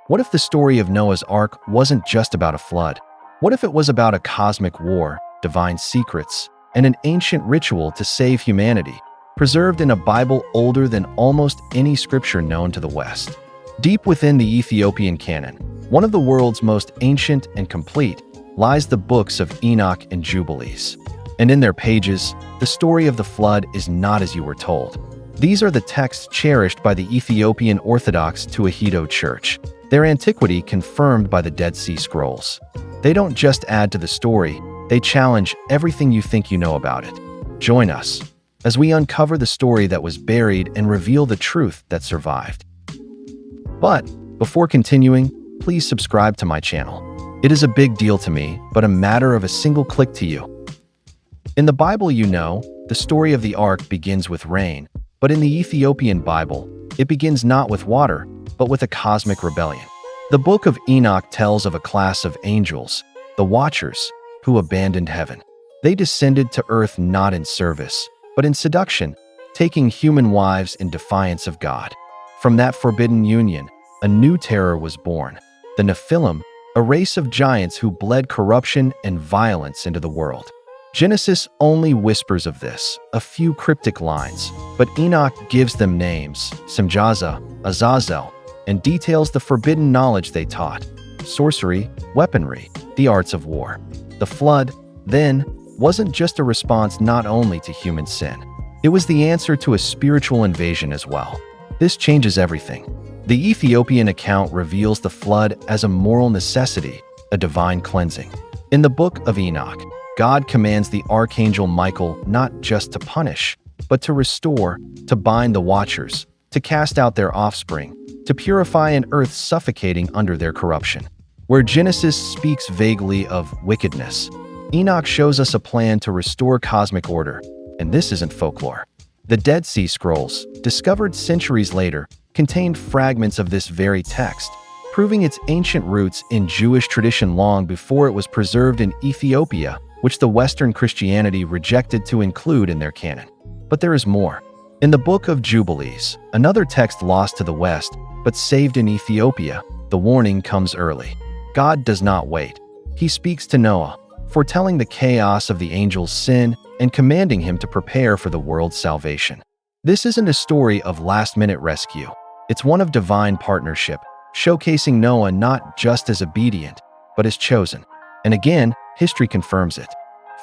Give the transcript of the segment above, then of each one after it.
What if the story of Noah's Ark wasn't just about a flood? What if it was about a cosmic war, divine secrets, and an ancient ritual to save humanity, preserved in a Bible older than almost any scripture known to the West? Deep within the Ethiopian canon, one of the world's most ancient and complete, lies the books of Enoch and Jubilees. And in their pages, the story of the flood is not as you were told. These are the texts cherished by the Ethiopian Orthodox Tewahedo Church, their antiquity confirmed by the Dead Sea Scrolls. They don't just add to the story, they challenge everything you think you know about it. Join us as we uncover the story that was buried and reveal the truth that survived. But before continuing, please subscribe to my channel. It is a big deal to me, but a matter of a single click to you. In the Bible, you know, the story of the ark begins with rain, but in the Ethiopian Bible, it begins not with water, but with a cosmic rebellion. The book of Enoch tells of a class of angels, the Watchers, who abandoned heaven. They descended to earth not in service, but in seduction, taking human wives in defiance of God. From that forbidden union, a new terror was born, the Nephilim, a race of giants who bled corruption and violence into the world. Genesis only whispers of this, a few cryptic lines, but Enoch gives them names, Semjaza, Azazel, and details the forbidden knowledge they taught: sorcery, weaponry, the arts of war. The flood, then, wasn't just a response not only to human sin. It was the answer to a spiritual invasion as well. This changes everything. The Ethiopian account reveals the flood as a moral necessity, a divine cleansing. In the book of Enoch, God commands the archangel Michael not just to punish, but to restore, to bind the Watchers, to cast out their offspring, to purify an earth suffocating under their corruption. Where Genesis speaks vaguely of wickedness, Enoch shows us a plan to restore cosmic order, and this isn't folklore. The Dead Sea Scrolls, discovered centuries later, contained fragments of this very text, proving its ancient roots in Jewish tradition long before it was preserved in Ethiopia, which the Western Christianity rejected to include in their canon. But there is more. In the book of Jubilees, another text lost to the West, but saved in Ethiopia, the warning comes early. God does not wait. He speaks to Noah, foretelling the chaos of the angel's sin and commanding him to prepare for the world's salvation. This isn't a story of last-minute rescue. It's one of divine partnership, showcasing Noah not just as obedient, but as chosen. And again, history confirms it.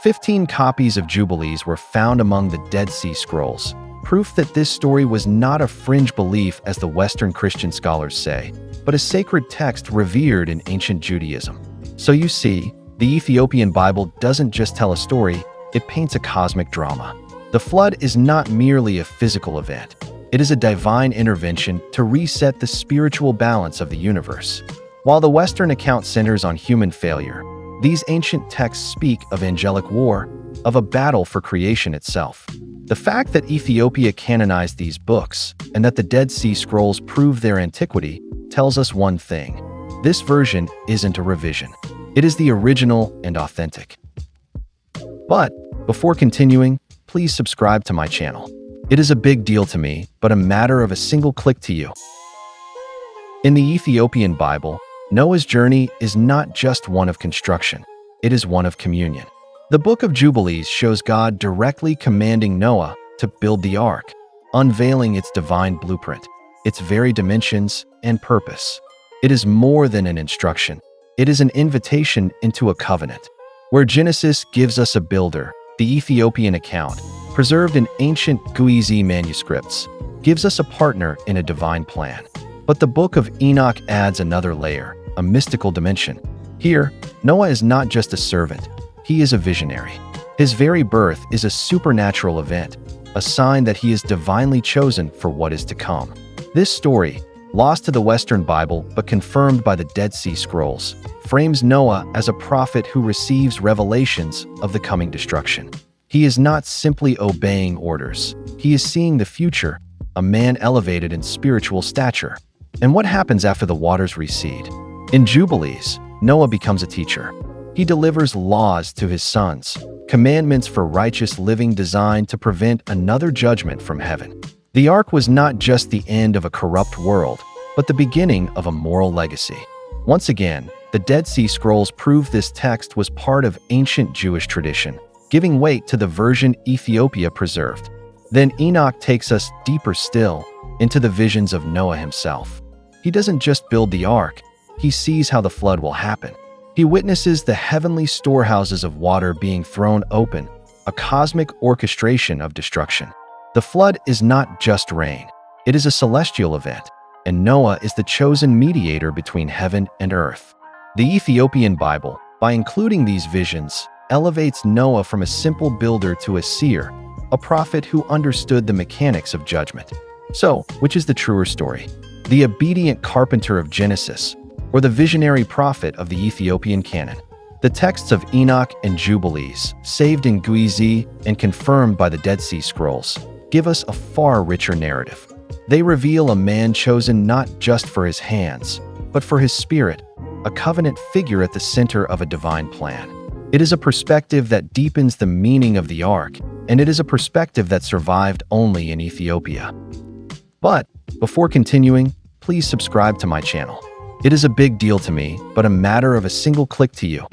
15 copies of Jubilees were found among the Dead Sea Scrolls, proof that this story was not a fringe belief as the Western Christian scholars say, but a sacred text revered in ancient Judaism. So you see, the Ethiopian Bible doesn't just tell a story, it paints a cosmic drama. The flood is not merely a physical event. It is a divine intervention to reset the spiritual balance of the universe. While the Western account centers on human failure, these ancient texts speak of angelic war, of a battle for creation itself. The fact that Ethiopia canonized these books, and that the Dead Sea Scrolls prove their antiquity, tells us one thing. This version isn't a revision. It is the original and authentic. But before continuing, please subscribe to my channel. It is a big deal to me, but a matter of a single click to you. In the Ethiopian Bible, Noah's journey is not just one of construction, it is one of communion. The book of Jubilees shows God directly commanding Noah to build the ark, unveiling its divine blueprint, its very dimensions and purpose. It is more than an instruction, it is an invitation into a covenant. Where Genesis gives us a builder, the Ethiopian account, preserved in ancient Guizi manuscripts, gives us a partner in a divine plan. But the book of Enoch adds another layer, a mystical dimension. Here, Noah is not just a servant, he is a visionary. His very birth is a supernatural event, a sign that he is divinely chosen for what is to come. This story, lost to the Western Bible but confirmed by the Dead Sea Scrolls, frames Noah as a prophet who receives revelations of the coming destruction. He is not simply obeying orders, he is seeing the future, a man elevated in spiritual stature. And what happens after the waters recede? In Jubilees, Noah becomes a teacher. He delivers laws to his sons, commandments for righteous living designed to prevent another judgment from heaven. The ark was not just the end of a corrupt world, but the beginning of a moral legacy. Once again, the Dead Sea Scrolls prove this text was part of ancient Jewish tradition, giving weight to the version Ethiopia preserved. Then Enoch takes us deeper still into the visions of Noah himself. He doesn't just build the ark, he sees how the flood will happen. He witnesses the heavenly storehouses of water being thrown open, a cosmic orchestration of destruction. The flood is not just rain, it is a celestial event, and Noah is the chosen mediator between heaven and earth. The Ethiopian Bible, by including these visions, elevates Noah from a simple builder to a seer, a prophet who understood the mechanics of judgment. So, which is the truer story? The obedient carpenter of Genesis, or the visionary prophet of the Ethiopian canon? The texts of Enoch and Jubilees, saved in Guizi and confirmed by the Dead Sea Scrolls, give us a far richer narrative. They reveal a man chosen not just for his hands, but for his spirit, a covenant figure at the center of a divine plan. It is a perspective that deepens the meaning of the ark, and it is a perspective that survived only in Ethiopia. But before continuing, please subscribe to my channel. It is a big deal to me, but a matter of a single click to you.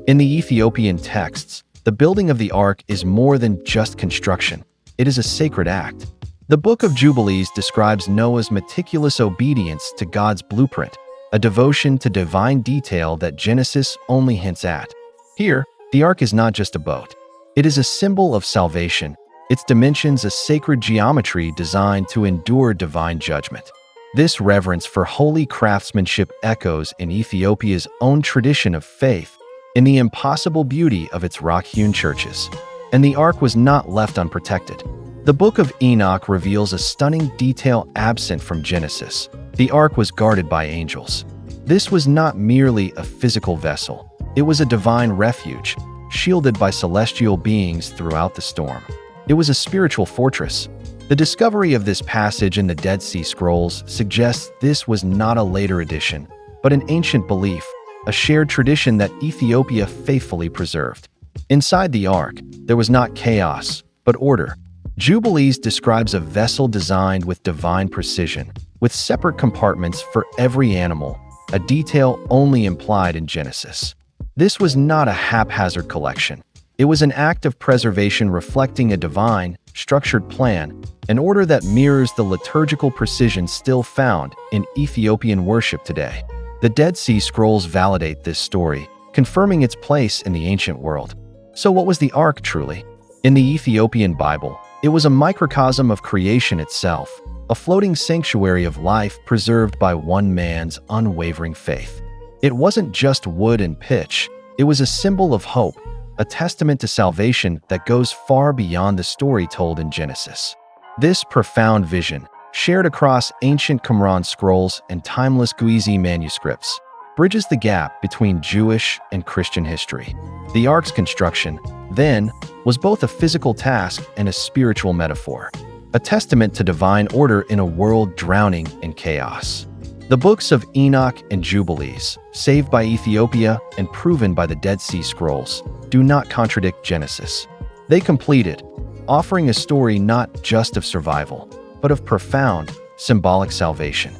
In the Ethiopian texts, the building of the ark is more than just construction. It is a sacred act. The Book of Jubilees describes Noah's meticulous obedience to God's blueprint, a devotion to divine detail that Genesis only hints at. Here, the ark is not just a boat. It is a symbol of salvation, its dimensions a sacred geometry designed to endure divine judgment. This reverence for holy craftsmanship echoes in Ethiopia's own tradition of faith, in the impossible beauty of its rock-hewn churches. And the ark was not left unprotected. The Book of Enoch reveals a stunning detail absent from Genesis. The ark was guarded by angels. This was not merely a physical vessel. It was a divine refuge, shielded by celestial beings throughout the storm. It was a spiritual fortress. The discovery of this passage in the Dead Sea Scrolls suggests this was not a later addition, but an ancient belief, a shared tradition that Ethiopia faithfully preserved. Inside the ark, there was not chaos, but order. Jubilees describes a vessel designed with divine precision, with separate compartments for every animal, a detail only implied in Genesis. This was not a haphazard collection. It was an act of preservation reflecting a divine, structured plan, an order that mirrors the liturgical precision still found in Ethiopian worship today. The Dead Sea Scrolls validate this story, confirming its place in the ancient world. So what was the ark truly? In the Ethiopian Bible, it was a microcosm of creation itself, a floating sanctuary of life preserved by one man's unwavering faith. It wasn't just wood and pitch, it was a symbol of hope, a testament to salvation that goes far beyond the story told in Genesis. This profound vision, shared across ancient Qumran scrolls and timeless Guizi manuscripts, bridges the gap between Jewish and Christian history. The ark's construction, then, was both a physical task and a spiritual metaphor, a testament to divine order in a world drowning in chaos. The books of Enoch and Jubilees, saved by Ethiopia and proven by the Dead Sea Scrolls, do not contradict Genesis. They complete it, offering a story not just of survival, but of profound, symbolic salvation.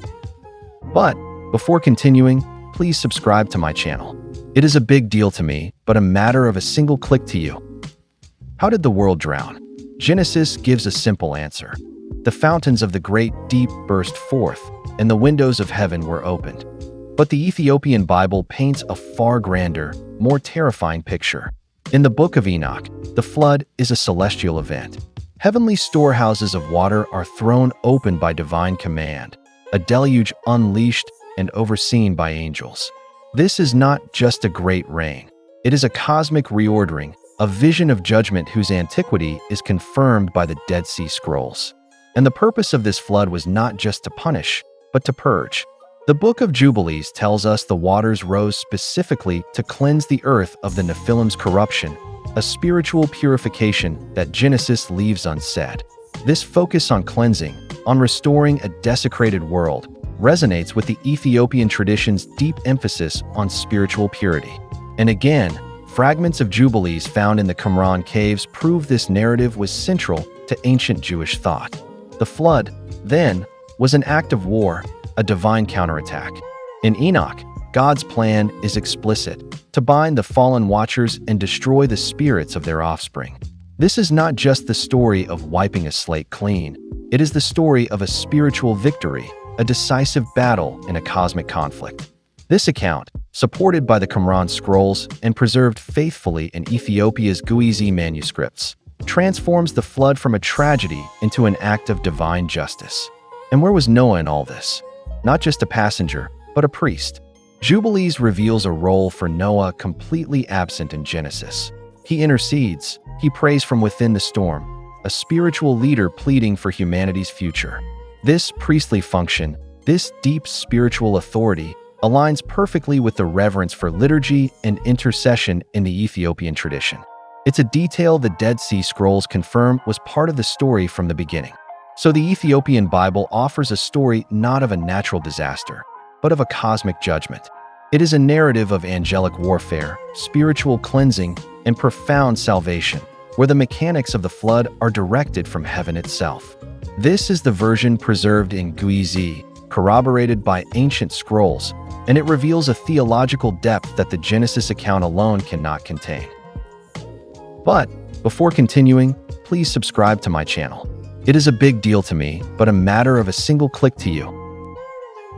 But before continuing, please subscribe to my channel. It is a big deal to me, but a matter of a single click to you. How did the world drown? Genesis gives a simple answer. The fountains of the great deep burst forth, and the windows of heaven were opened. But the Ethiopian Bible paints a far grander, more terrifying picture. In the Book of Enoch, the flood is a celestial event. Heavenly storehouses of water are thrown open by divine command, a deluge unleashed and overseen by angels. This is not just a great rain. It is a cosmic reordering, a vision of judgment whose antiquity is confirmed by the Dead Sea Scrolls. And the purpose of this flood was not just to punish, but to purge. The Book of Jubilees tells us the waters rose specifically to cleanse the earth of the Nephilim's corruption, a spiritual purification that Genesis leaves unsaid. This focus on cleansing, on restoring a desecrated world, resonates with the Ethiopian tradition's deep emphasis on spiritual purity. And again, fragments of Jubilees found in the Qumran caves prove this narrative was central to ancient Jewish thought. The flood, then, was an act of war, a divine counterattack. In Enoch, God's plan is explicit: to bind the fallen watchers and destroy the spirits of their offspring. This is not just the story of wiping a slate clean. It is the story of a spiritual victory, a decisive battle in a cosmic conflict. This account, supported by the Qumran scrolls and preserved faithfully in Ethiopia's Jubilees manuscripts, transforms the flood from a tragedy into an act of divine justice. And where was Noah in all this? Not just a passenger, but a priest. Jubilees reveals a role for Noah completely absent in Genesis. He intercedes, he prays from within the storm, a spiritual leader pleading for humanity's future. This priestly function, this deep spiritual authority, aligns perfectly with the reverence for liturgy and intercession in the Ethiopian tradition. It's a detail the Dead Sea Scrolls confirm was part of the story from the beginning. So the Ethiopian Bible offers a story not of a natural disaster, but of a cosmic judgment. It is a narrative of angelic warfare, spiritual cleansing, and profound salvation, where the mechanics of the flood are directed from heaven itself. This is the version preserved in Jubilees, corroborated by ancient scrolls, and it reveals a theological depth that the Genesis account alone cannot contain. But before continuing, please subscribe to my channel. It is a big deal to me, but a matter of a single click to you.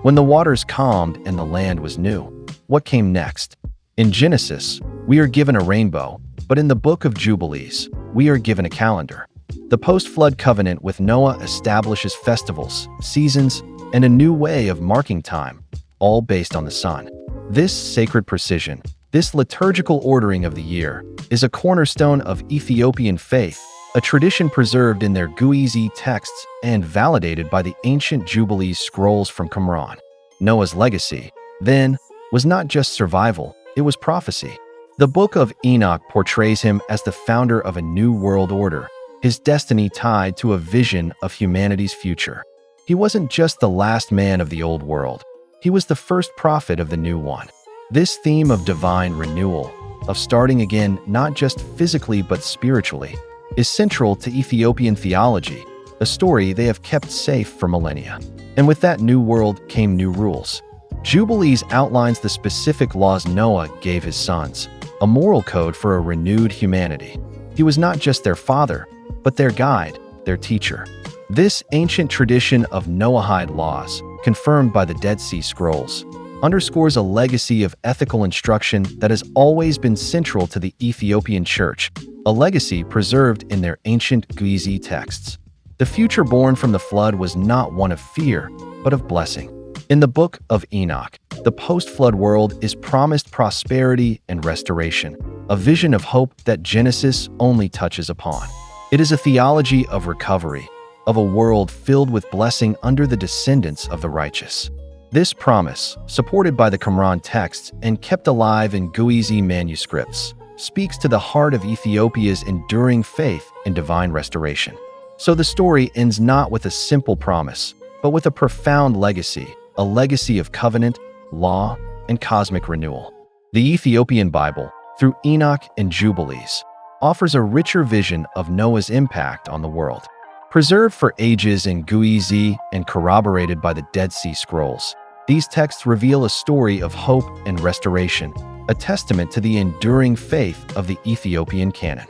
When the waters calmed and the land was new, what came next? In Genesis, we are given a rainbow, but in the book of Jubilees, we are given a calendar. The post-flood covenant with Noah establishes festivals, seasons, and a new way of marking time, all based on the sun. This sacred precision, this liturgical ordering of the year, is a cornerstone of Ethiopian faith, a tradition preserved in their Jubilees texts and validated by the ancient Jubilees scrolls from Qumran. Noah's legacy, then, was not just survival, it was prophecy. The book of Enoch portrays him as the founder of a new world order, his destiny tied to a vision of humanity's future. He wasn't just the last man of the old world, he was the first prophet of the new one. This theme of divine renewal, of starting again not just physically but spiritually, is central to Ethiopian theology, a story they have kept safe for millennia. And with that new world came new rules. Jubilees outlines the specific laws Noah gave his sons, a moral code for a renewed humanity. He was not just their father, but their guide, their teacher. This ancient tradition of Noahide laws, confirmed by the Dead Sea Scrolls, underscores a legacy of ethical instruction that has always been central to the Ethiopian Church, a legacy preserved in their ancient Jubilees texts. The future born from the flood was not one of fear, but of blessing. In the book of Enoch, the post-flood world is promised prosperity and restoration, a vision of hope that Genesis only touches upon. It is a theology of recovery, of a world filled with blessing under the descendants of the righteous. This promise, supported by the Qumran texts and kept alive in Jubilees manuscripts, speaks to the heart of Ethiopia's enduring faith in divine restoration. So the story ends not with a simple promise, but with a profound legacy, a legacy of covenant, law, and cosmic renewal. The Ethiopian Bible, through Enoch and Jubilees, offers a richer vision of Noah's impact on the world. Preserved for ages in Jubilees and corroborated by the Dead Sea Scrolls, these texts reveal a story of hope and restoration, a testament to the enduring faith of the Ethiopian canon.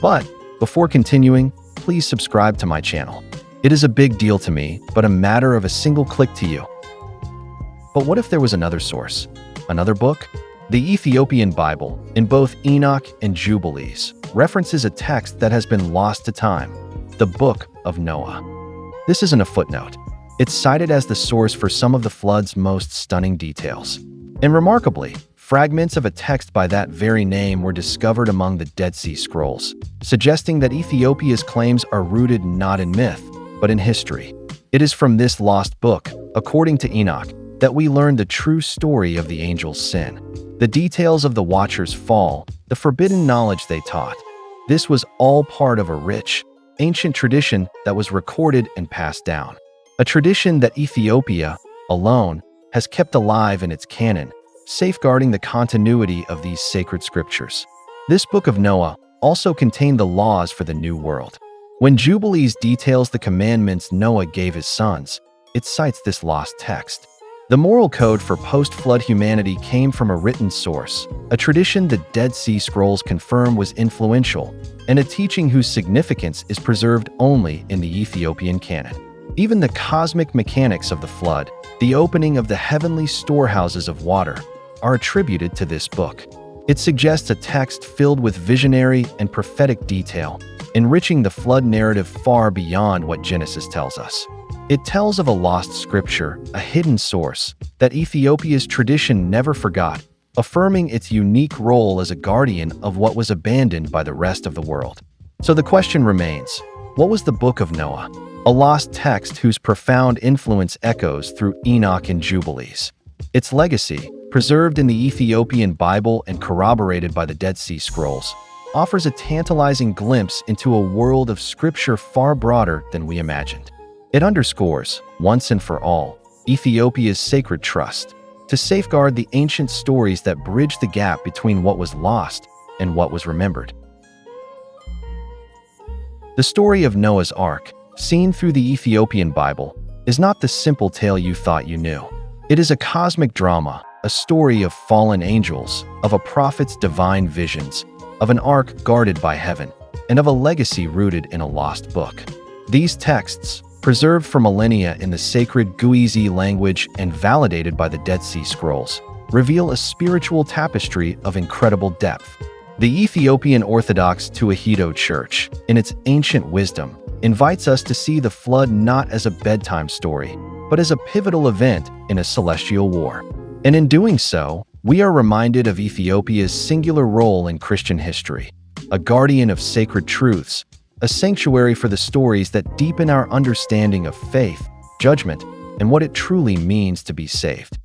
But before continuing, please subscribe to my channel. It is a big deal to me, but a matter of a single click to you. But what if there was another source? Another book? The Ethiopian Bible, in both Enoch and Jubilees, references a text that has been lost to time, the Book of Noah. This isn't a footnote. It's cited as the source for some of the flood's most stunning details. And remarkably, fragments of a text by that very name were discovered among the Dead Sea Scrolls, suggesting that Ethiopia's claims are rooted not in myth, but in history. It is from this lost book, according to Enoch, that we learn the true story of the angels' sin, the details of the Watchers' fall, the forbidden knowledge they taught. This was all part of a rich, ancient tradition that was recorded and passed down. A tradition that Ethiopia, alone, has kept alive in its canon, safeguarding the continuity of these sacred scriptures. This book of Noah also contained the laws for the new world. When Jubilees details the commandments Noah gave his sons, it cites this lost text. The moral code for post-flood humanity came from a written source, a tradition the Dead Sea Scrolls confirm was influential, and a teaching whose significance is preserved only in the Ethiopian canon. Even the cosmic mechanics of the flood, the opening of the heavenly storehouses of water, are attributed to this book. It suggests a text filled with visionary and prophetic detail, enriching the flood narrative far beyond what Genesis tells us. It tells of a lost scripture, a hidden source, that Ethiopia's tradition never forgot, affirming its unique role as a guardian of what was abandoned by the rest of the world. So the question remains, what was the Book of Noah? A lost text whose profound influence echoes through Enoch and Jubilees. Its legacy, preserved in the Ethiopian Bible and corroborated by the Dead Sea Scrolls, offers a tantalizing glimpse into a world of scripture far broader than we imagined. It underscores, once and for all, Ethiopia's sacred trust to safeguard the ancient stories that bridge the gap between what was lost and what was remembered. The story of Noah's Ark, seen through the Ethiopian Bible, is not the simple tale you thought you knew. It is a cosmic drama, a story of fallen angels, of a prophet's divine visions, of an ark guarded by heaven, and of a legacy rooted in a lost book. These texts, preserved for millennia in the sacred Guizi language and validated by the Dead Sea Scrolls, reveal a spiritual tapestry of incredible depth. The Ethiopian Orthodox Tewahedo Church, in its ancient wisdom, invites us to see the flood not as a bedtime story, but as a pivotal event in a celestial war. And in doing so, we are reminded of Ethiopia's singular role in Christian history, a guardian of sacred truths, a sanctuary for the stories that deepen our understanding of faith, judgment, and what it truly means to be saved.